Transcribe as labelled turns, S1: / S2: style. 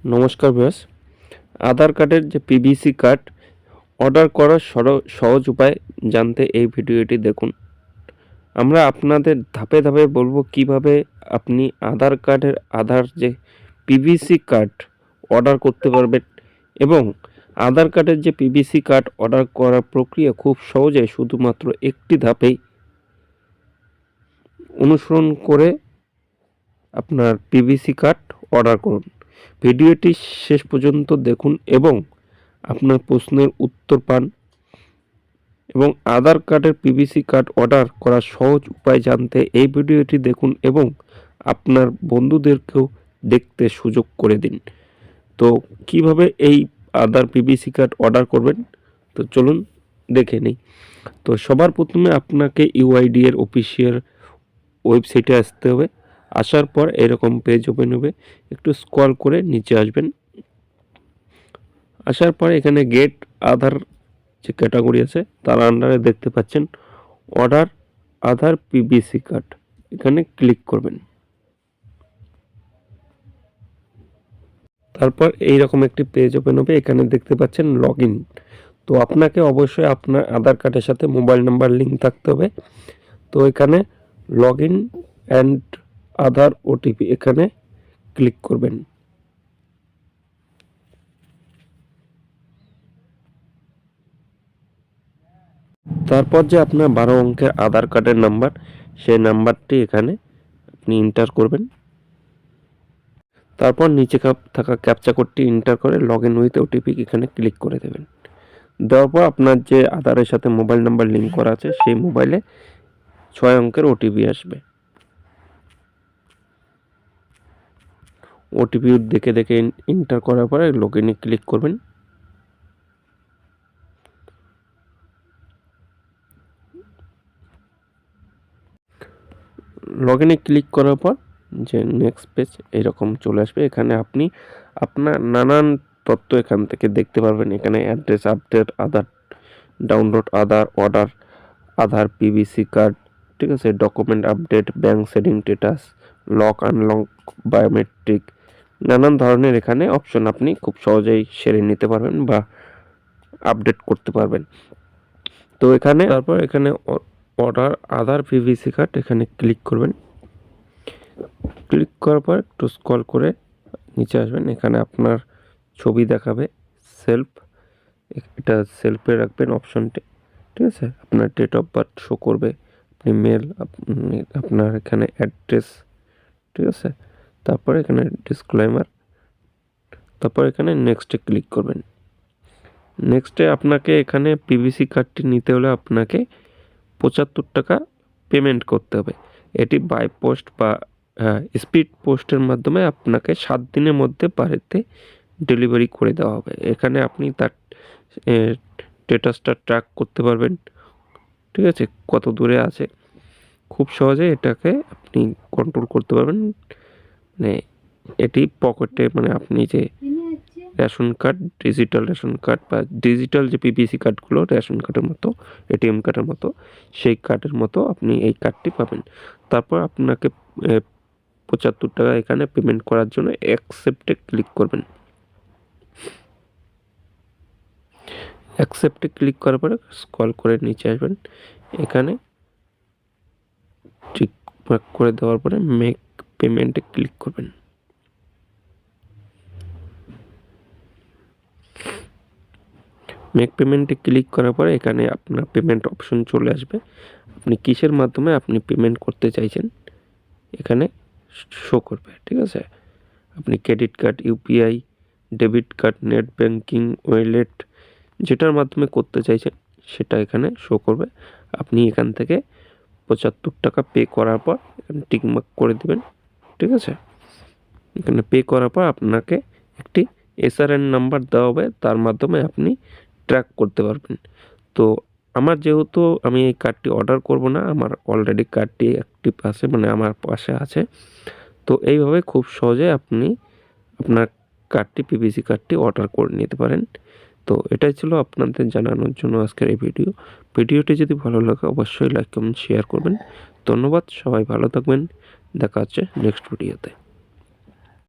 S1: নমস্কার ভিউয়ার্স। আধার কার্ডের যে পিভিসি কার্ড অর্ডার করার সহজ উপায় জানতে এই ভিডিওটি দেখুন। আমরা আপনাদের ধাপে ধাপে বলবো কিভাবে আপনি আধার যে পিভিসি কার্ড অর্ডার করতে পারবেন এবং আধার কার্ডের যে পিভিসি কার্ড অর্ডার করার প্রক্রিয়া খুব সহজে শুধুমাত্র একটি ধাপেই অনুসরণ করে আপনার পিভিসি কার্ড অর্ডার করুন। ভিডিওটি শেষ পর্যন্ত দেখুন এবং আপনার প্রশ্নের উত্তর পান এবং আধার কার্ডের পিভিসি কার্ড অর্ডার করার সহজ উপায় জানতে এই ভিডিওটি দেখুন এবং আপনার বন্ধুদেরকেও দেখতে সুযোগ করে দিন। তো কিভাবে এই আধার পিভিসি কার্ড অর্ডার করবেন তো চলুন দেখে নিই। তো সবার প্রথমে আপনাকে ইউআইডি এর অফিসিয়াল ওয়েবসাইটে আসতে হবে। আসার পর এরকম পেজ ওপেন হবে, একটু স্ক্রল করে নিচে আসবেন। আসার পর এখানে গেট আধার যে ক্যাটাগরি আছে তার আন্ডারে দেখতে পাচ্ছেন অর্ডার আধার পিভিসি কার্ড, এখানে ক্লিক করবেন। তারপর এইরকম একটি পেজ ওপেন হবে, এখানে দেখতে পাচ্ছেন লগইন। তো আপনাকে অবশ্যই আপনার আধার কার্ডের সাথে মোবাইল নাম্বার লিঙ্ক থাকতে হবে। তো এখানে লগইন অ্যান্ড আধার ওটিপি এখানে ক্লিক করবেন। তারপর যে আপনার 12 অঙ্কের আধার কার্ডের নাম্বার, সেই নাম্বারটি এখানে আপনি এন্টার করবেন। তারপর নিচে থাকা ক্যাপচা কোডটি এন্টার করে লগইন উইথ ওটিপি এখানে ক্লিক করে দেবেন। দেওয়ার পর আপনার যে আধারের সাথে মোবাইল নাম্বার লিঙ্ক করা আছে সেই মোবাইলে 6 অঙ্কের ওটিপি আসবে। ওটিপি দেখে দেখে এন্টার করার পরে লগইনে ক্লিক করবেন। লগইনে ক্লিক করার পর যে নেক্সট পেজ এরকম চলে আসবে। এখানে আপনি আপনার নানান তথ্য এখান থেকে দেখতে পারবেন। এখানে অ্যাড্রেস আপডেট, আধার ডাউনলোড, আধার অর্ডার, আধার পিভিসি কার্ড, ঠিক আছে, document update, bank setting status, lock unlock, biometric, নানান ধরনের এখানে অপশন আপনি খুব সহজেই সেরে নিতে পারবেন বা আপডেট করতে পারবেন। তো এখানে তারপর এখানে অর্ডার আধার পিভিসি কার্ড এখানে ক্লিক করবেন। ক্লিক করার পর একটু স্ক্রল করে নিচে আসবেন। এখানে আপনার ছবি দেখাবে, এটা সেলফে রাখবেন অপশনটি, ঠিক আছে। আপনার ডেট অফ বার্থ শো করবে, আপনি মেল, আপনার এখানে অ্যাড্রেস, ঠিক আছে। তারপর এখানে ডিসক্লেমার, তারপর এখানে নেক্সটে ক্লিক করবেন। নেক্সটে আপনাকে এখানে পিভিসি কার্ডটি নিতে হলে আপনাকে 75 টাকা পেমেন্ট করতে হবে। এটি বাই পোস্ট বা স্পিড পোস্টের মাধ্যমে আপনাকে 7 দিনের মধ্যে বাড়িতে ডেলিভারি করে দেওয়া হবে। এখানে আপনি তার স্ট্যাটাসটা ট্র্যাক করতে পারবেন, ঠিক আছে, কত দূরে আছে। খুব সহজে এটাকে আপনি কন্ট্রোল করতে পারবেন। মানে এটি পকেটে, মানে আপনি যে ration card, digital ration card বা ডিজিটাল যে পিভিসি কার্ডগুলো রেশন কার্ডের মতো, এটিএম কার্ডের মতো, সেই কার্ডের মতো আপনি এই কার্ডটি পাবেন। তারপর আপনাকে 75 টাকা এখানে পেমেন্ট করার জন্য অ্যাকসেপ্টে ক্লিক করবেন। অ্যাকসেপ্টে ক্লিক করার পরে স্ক্রল করে নিচে আসবেন। এখানে ঠিক মার্ক করে দেওয়ার পরে মেক পেমেন্টে ক্লিক করবেন। মেক পেমেন্টে ক্লিক করার পরে এখানে আপনার পেমেন্ট অপশন চলে আসবে। আপনি কিসের মাধ্যমে আপনি পেমেন্ট করতে চাইছেন এখানে শো করবে, ঠিক আছে। আপনি credit card, UPI, debit card, net banking, wallet, যেটার মাধ্যমে করতে চাইছেন সেটা এখানে শো করবে। আপনি এখান থেকে 75 টাকা পে করার পর এখানে টিকমার্ক করে দেবেন, ঠিক আছে। এখানে পে করার পর আপনাকে একটি এসআরএন নাম্বার দেওয়া হবে, তার মাধ্যমে আপনি ট্র্যাক করতে পারবেন। তো আমার যেহেতু আমি এই কার্ডটি অর্ডার করব না, আমার অলরেডি কার্ডটি অ্যাক্টিভ আছে, মানে আমার পাশে আছে। তো এইভাবে খুব সহজে আপনি আপনার পিভিসি কার্ডটি অর্ডার করে নিতে পারেন। তো এটাই ছিল আপনাদের জানানোর জন্য আজকের এই ভিডিওটি যদি ভালো লাগে অবশ্যই লাইক, কমেন্ট, শেয়ার করবেন। ধন্যবাদ, সবাই ভালো থাকবেন। দেখা হচ্ছে নেক্সট ভিডিওতে।